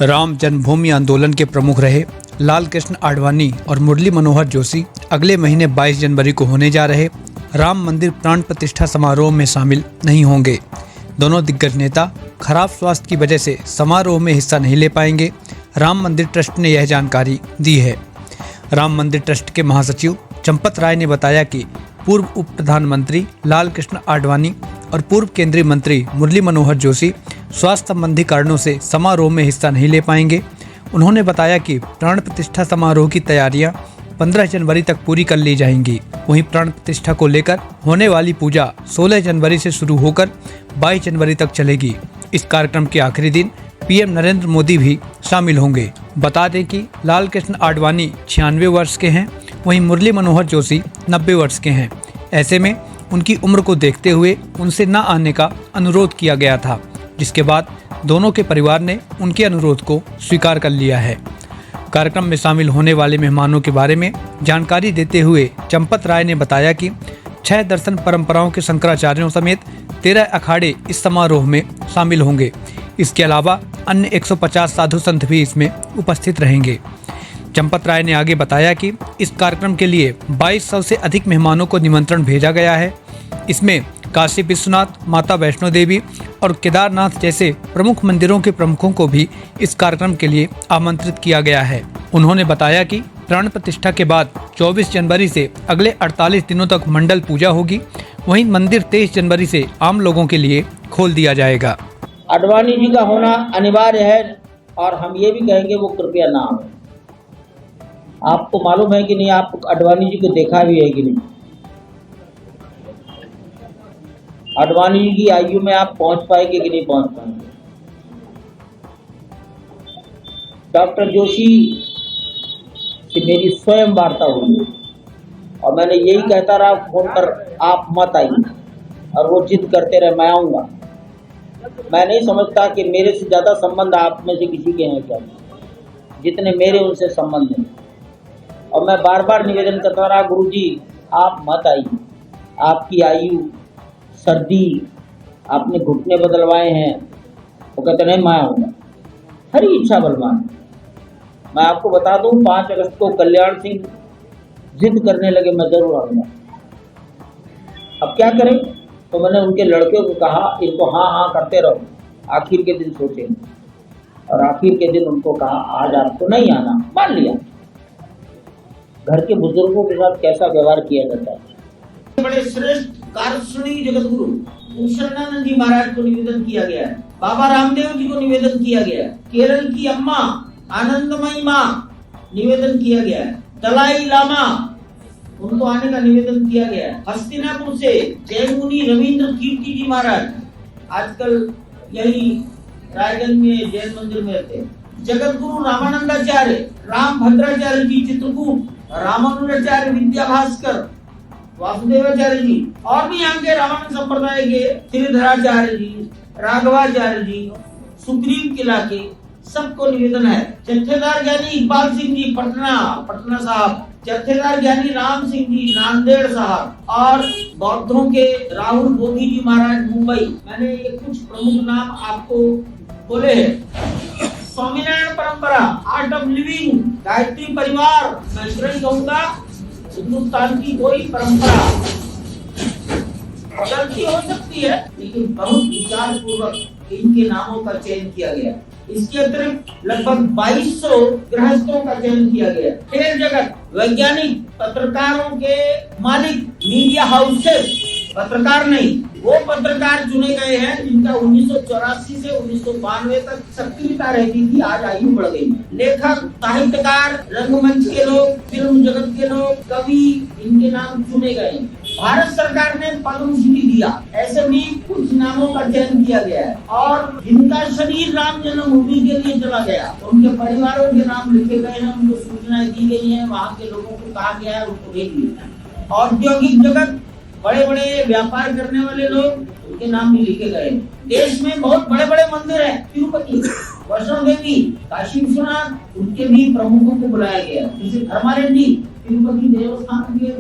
राम जन्मभूमि आंदोलन के प्रमुख रहे लाल कृष्ण आडवाणी और मुरली मनोहर जोशी अगले महीने 22 जनवरी को होने जा रहे राम मंदिर प्राण प्रतिष्ठा समारोह में शामिल नहीं होंगे। दोनों दिग्गज नेता खराब स्वास्थ्य की वजह से समारोह में हिस्सा नहीं ले पाएंगे। राम मंदिर ट्रस्ट ने यह जानकारी दी है। राम मंदिर ट्रस्ट के महासचिव चंपत राय ने बताया कि पूर्व उप प्रधानमंत्री लाल कृष्ण आडवाणी और पूर्व केंद्रीय मंत्री मुरली मनोहर जोशी स्वास्थ्य संबंधी कारणों से समारोह में हिस्सा नहीं ले पाएंगे। उन्होंने बताया कि प्राण प्रतिष्ठा समारोह की तैयारियां 15 जनवरी तक पूरी कर ली जाएंगी। वहीं प्राण प्रतिष्ठा को लेकर होने वाली पूजा 16 जनवरी से शुरू होकर 22 जनवरी तक चलेगी। इस कार्यक्रम के आखिरी दिन पीएम नरेंद्र मोदी भी शामिल होंगे। बता दें कि लाल कृष्ण आडवाणी 96 वर्ष के हैं, वहीं मुरली मनोहर जोशी 90 वर्ष के हैं। ऐसे में उनकी उम्र को देखते हुए उनसे न आने का अनुरोध किया गया था, जिसके बाद दोनों के परिवार ने उनके अनुरोध को स्वीकार कर लिया है। कार्यक्रम में शामिल होने वाले मेहमानों के बारे में जानकारी देते हुए चंपत राय ने बताया कि 6 दर्शन परंपराओं के शंकराचार्यों समेत 13 अखाड़े इस समारोह में शामिल होंगे। इसके अलावा अन्य 150 साधु संत भी इसमें उपस्थित रहेंगे। चंपत राय ने आगे बताया कि इस कार्यक्रम के लिए 2200 से अधिक मेहमानों को निमंत्रण भेजा गया है। इसमें काशी विश्वनाथ, माता वैष्णो देवी और केदारनाथ जैसे प्रमुख मंदिरों के प्रमुखों को भी इस कार्यक्रम के लिए आमंत्रित किया गया है। उन्होंने बताया कि प्राण प्रतिष्ठा के बाद 24 जनवरी से अगले 48 दिनों तक मंडल पूजा होगी। वहीं मंदिर 23 जनवरी से आम लोगों के लिए खोल दिया जाएगा। आडवाणी जी का होना अनिवार्य है और हम ये भी कहेंगे वो कृपया ना आए। आपको मालूम है कि नहीं, आप आडवाणी जी को देखा भी है कि नहीं? आडवाणी जी की आयु में आप पहुंच पाएंगे कि नहीं पहुंच पाएंगे? डॉक्टर जोशी से मेरी स्वयं वार्ता हुई और मैंने यही कहता रहा फोन पर, आप मत आइए, और वो जिद करते रहे मैं आऊँगा। मैं नहीं समझता कि मेरे से ज़्यादा संबंध आप में से किसी के हैं क्या, जितने मेरे उनसे संबंध हैं। और मैं बार बार निवेदन करता रहा, गुरुजी आप मत आइए, आपकी आयु, सर्दी, आपने घुटने बदलवाए हैं। वो कहते नहीं मैं आऊँगा, हरी इच्छा बलवान। मैं आपको बता दूं 5 अगस्त को कल्याण सिंह जिद करने लगे मैं जरूर आऊँगा। अब क्या करें? तो मैंने उनके लड़के को कहा इनको हाँ हाँ करते रहो, आखिर के दिन सोचेंगे। और आखिर के दिन उनको कहा आज आपको नहीं आना, मान लिया। घर के बुजुर्गों के साथ कैसा व्यवहार किया जाता है। बड़े श्रेष्ठ कारसुनी जगत गुरु शरणानंद जी महाराज को निवेदन किया गया है, बाबा रामदेव जी को निवेदन किया गया है, केरल की अम्मा आनंदमयी माँ निवेदन किया गया है, दलाई लामा उनको आने का निवेदन किया गया है। हस्तिनापुर से जैन मुनि रविंद्र कीर्ति जी महाराज आजकल यही रायगंज में जैन मंदिर में रहते हैं। जगत गुरु रामानंदाचार्य, राम भद्राचार्य जी चित्रकूट, रामानुजाचार्य विद्या भास्कर, वासुदेवाचार्य जी और भी यहाँ के रामानंद संप्रदाय के श्रीधराचार्य जी, राघवाचार्य जी, सुग्रीव किला के सबको निवेदन है। जत्थेदार ज्ञानी इकबाल सिंह जी पटना साहब, जत्थेदार ज्ञानी राम सिंह जी नांदेड़ साहब और बौद्धों के राहुल बोधी जी महाराज मुंबई। मैंने ये कुछ प्रमुख नाम आपको बोले हैं। स्वामीनारायण परंपरा, आर्ट ऑफ लिविंग, गायत्री परिवार, मैं श्रेय कहूँगा हिंदुस्तान की कोई परंपरा गलती हो सकती है, लेकिन बहुत विचार पूर्वक इनके नामों का चयन किया गया। इसके अतिरिक्त लगभग 2200 गृहस्थों का चयन किया गया। खेल जगत, वैज्ञानिक, पत्रकारों के मालिक, मीडिया हाउसेस, पत्रकार नहीं, वो पत्रकार चुने गए हैं जिनका 1984 से 1992 तक सक्रियता रहती थी, आज आयु बढ़ गई। लेखक, साहित्यकार, रंगमंच के लोग, फिल्म जगत के लोग, कवि, इनके नाम चुने गए। भारत सरकार ने पद्मश्री दिया, ऐसे भी कुछ नामों का चयन किया गया है। और जिनका शरीर राम जन्मभूमि के लिए चला गया, उनके परिवारों के नाम लिखे गए हैं, उनको सूचनाएं दी गई है, वहाँ के लोगों को कहा गया है उनको भेज दिया। औद्योगिक जगत, बड़े बड़े व्यापार करने वाले लोग, उनके नाम भी लिखे गए। देश में बहुत बड़े बड़े मंदिर हैं, तिरुपति, वैष्णो देवी, काशी विश्वनाथ, उनके भी प्रमुखों को बुलाया गया। जैसे धर्मारेड्डी तिरुपति देवस्थान के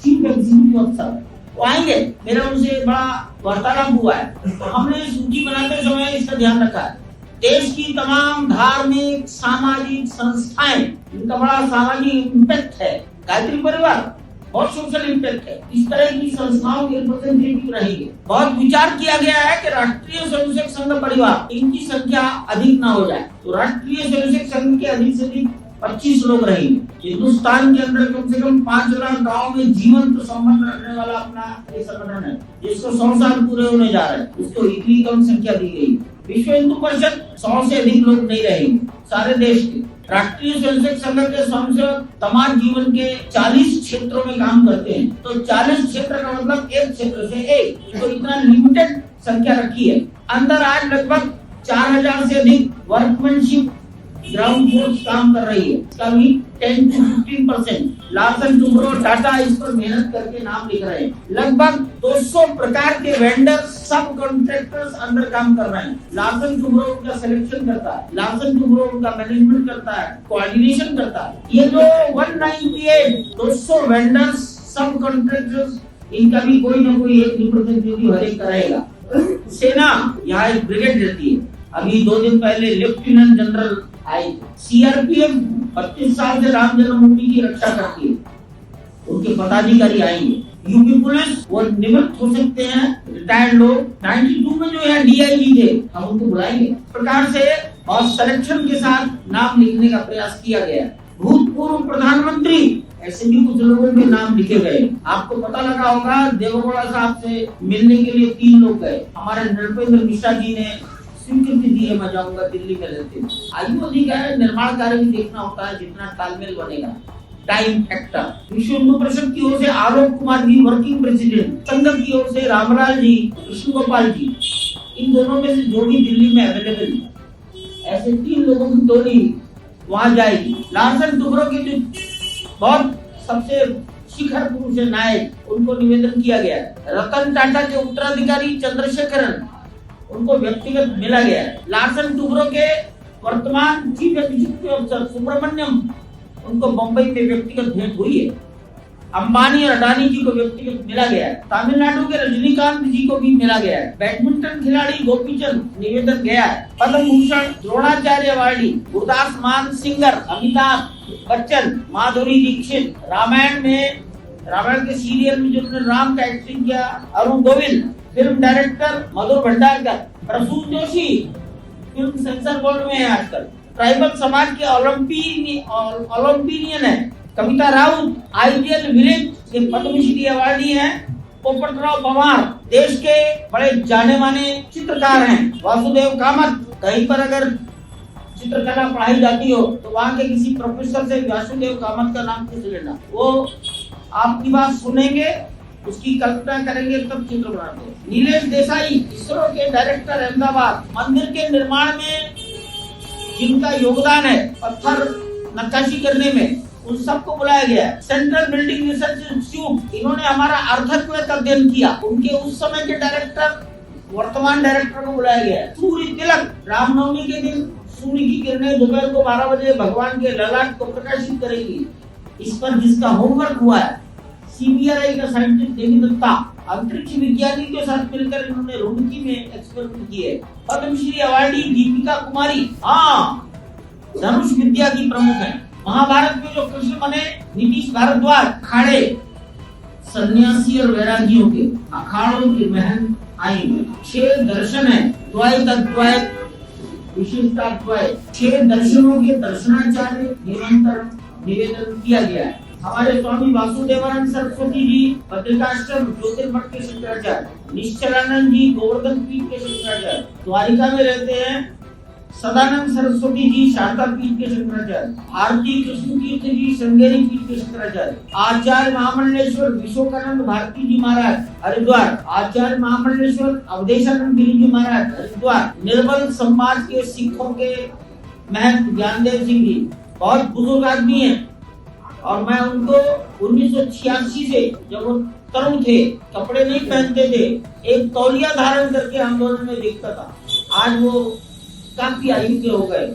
चीफ एग्जीक्यूटिव अफसर वो आएंगे, मेरा उनसे बड़ा वार्तालाप हुआ है। तो हमने सूची बनाते समय इसका ध्यान रखा है। देश की तमाम धार्मिक सामाजिक संस्थाएं, इनका बड़ा सामाजिक इम्पैक्ट है। गायत्री परिवार बहुत सोशल इम्पैक्ट है। इस तरह की संस्थाओं के रिप्रेजेंटेटिव रहेंगे। बहुत विचार किया गया है कि राष्ट्रीय स्वयंसेवक संघ परिवार, इनकी संख्या अधिक ना हो जाए, तो राष्ट्रीय स्वयंसेवक संघ के अधिक से अधिक 25 लोग रहेंगे। हिंदुस्तान के अंदर कम से कम 5 लाख गाँव में जीवंत संबंध रखने वाला अपना ये संगठन है, जिसको 100 साल पूरे होने जा रहे हैं। उसको इतनी कम संख्या दी गई। विश्व हिंदू परिषद 100 से अधिक लोग नहीं रहेंगे सारे देश के। राष्ट्रीय स्वयंसेवक संघ के स्वयंसेवक तमाम जीवन के 40 क्षेत्रों में काम करते हैं। तो 40 क्षेत्र का मतलब एक क्षेत्र से एक, तो इतना लिमिटेड संख्या रखी है। अंदर आज लगभग 4000 से अधिक वर्कमैनशिप ग्राउंड फोर्स काम कर रही है। इसका भी 10 to 15% लार्सन टुब्रो टाटा इस पर मेहनत करके नाम लिख रहे हैं। लगभग 200 प्रकार के वेंडर्स, सब कॉन्ट्रैक्टर्स अंदर काम कर रहे हैं। लार्सन टुब्रो उनका सिलेक्शन करता है, लार्सन टुब्रो उनका मैनेजमेंट करता है, कोऑर्डिनेशन करता है। ये जो 198 200 वेंडर्स, सब कॉन्ट्रैक्टर्स, इनका भी कोई ना कोई एक रिप्रेजेंटेटिव हर एक रहेगा। सेना यहाँ एक ब्रिगेड रहती है। अभी 2 दिन पहले लेफ्टिनेंट जनरल आई। सीआरपीएफ 25 साल से राम जन्मभूमि की रक्षा करती है, उनके पदाधिकारी आएंगे। यूपी पुलिस, वो निवृत्त हो सकते हैं, रिटायर्ड लोग। 92 में जो है डीआईजी थे, हम उनको बुलाएंगे। इस प्रकार से और सिलेक्शन के साथ नाम लिखने का प्रयास किया गया। भूतपूर्व प्रधानमंत्री, ऐसे भी कुछ लोगों के नाम लिखे गए। आपको पता लगा होगा, देवेगौड़ा साहब से मिलने के लिए 3 लोग गए। हमारे नृपेंद्र मिश्रा जी ने स्वीकृति दी है, मैं जाऊंगा, दिल्ली में रहते हैं। आयु अधिक है, निर्माण कार्य भी देखना होता है, जितना तालमेल बनेगा। Time factor. विश्व हिंदू परिषद की ओर से आलोक कुमार जी वर्किंग प्रेसिडेंट, संघ की ओर से रामलाल जी, कृष्ण गोपाल जी, इन दोनों में से जो भी दिल्ली में अवेलेबल है, ऐसे 3 लोगों की टोली वहां जाएगी। लार्सन टुब्रो के जो बहुत सबसे शिखर पुरुष है, नायक, उनको निवेदन किया गया। रतन टाटा के उत्तराधिकारी चंद्रशेखरन, उनको व्यक्तिगत मिला गया है। लार्सन टुब्रो के वर्तमान चीफ एग्जीक्यूटिव ऑफिसर सुब्रमण्यम, उनको बंबई में व्यक्तिगत भेंट हुई है। अंबानी और अडानी जी को व्यक्तिगत मिला गया है। तमिलनाडु के रजनीकांत जी को भी मिला गया है। बैडमिंटन खिलाड़ी गोपीचंद निवेदन गया है। पद्म भूषण द्रोणाचार्य अवार्डी, गुरदास मान सिंगर, अमिताभ बच्चन, माधुरी दीक्षित, रामायण के सीरियल में जिन्होंने राम का एक्टिंग किया, Arun Govil, film director Madhur Bhandarkar, Prasoon Joshi film censor board में है आजकल। ट्राइबल समाज के ओलंपियन है। कविता राउत आइडियल विलेज के पद्मश्री अवार्डी हैं। पोपटराव पवार देश के बड़े जाने माने चित्रकार हैं। वासुदेव कामत, कहीं पर अगर चित्रकला पढ़ाई जाती हो तो वहाँ के किसी प्रोफेसर से वासुदेव कामत का नाम पूछ लेना, वो आपकी बात सुनेंगे, उसकी कल्पना करेंगे, तब चित्र बनाते। नीलेश देसाई इसरो के डायरेक्टर अहमदाबाद, मंदिर के निर्माण में जिनका योगदान है, पत्थर नक्काशी करने में, उन सबको बुलाया गया है। सेंट्रल बिल्डिंग रिसर्च इंस्टीट्यूट, इन्होंने हमारा अर्थक्वेक अध्ययन किया, उनके उस समय के डायरेक्टर वर्तमान डायरेक्टर को बुलाया गया है। सूर्य तिलक, रामनवमी के दिन सूर्य की किरणें दोपहर को 12 बजे भगवान के ललाट को प्रकाशित करेगी। इस पर जिसका होमवर्क हुआ है, सीबीआई का साइंटिस्ट देवी दत्ता, अंतरिक्ष विज्ञानी के साथ मिलकर इन्होंने रुड़की में एक्सपेरिमेंट किए। पद्मश्री अवार्डी दीपिका कुमारी, धनुष विद्या की प्रमुख है। महाभारत में जो कृष्ण बने, नीतीश भारद्वाज, अखाड़े सन्यासी और वैरागियों के अखाड़ों की महन आएंगे। 6 दर्शन है, द्वैत अद्वैत विशिष्टा द्वैत। 6 दर्शनों के दर्शनाचार्य निवेदन किया गया है। हमारे स्वामी वासुदेवानंद सरस्वती जी बद्रिकाश्रम ज्योतिर्मठ के शंकराचार्य, निश्चलानंद जी गोवर्धन पीठ के शंकराचार्य, द्वारिका में रहते हैं। सदानंद सरस्वती जी शारदा पीठ के शंकराचार्य, भारती कृष्ण तीर्थ जी श्रृंगेरी पीठ के शंकराचार्य, आचार्य महामंडलेश्वर विश्वकानंद भारती जी महाराज हरिद्वार, आचार्य महामंडलेश्वर अवधेशानंद गिरी जी महाराज हरिद्वार, निर्मल समाज के सिखों के महंत ज्ञानदेव सिंह जी, बहुत बुजुर्ग आदमी है। और मैं उनको 1986 से, जब वो तरुण थे, कपड़े नहीं पहनते थे, एक तौलिया धारण करके आंदोलन में देखता था। आज वो काफी आयु के हो गए।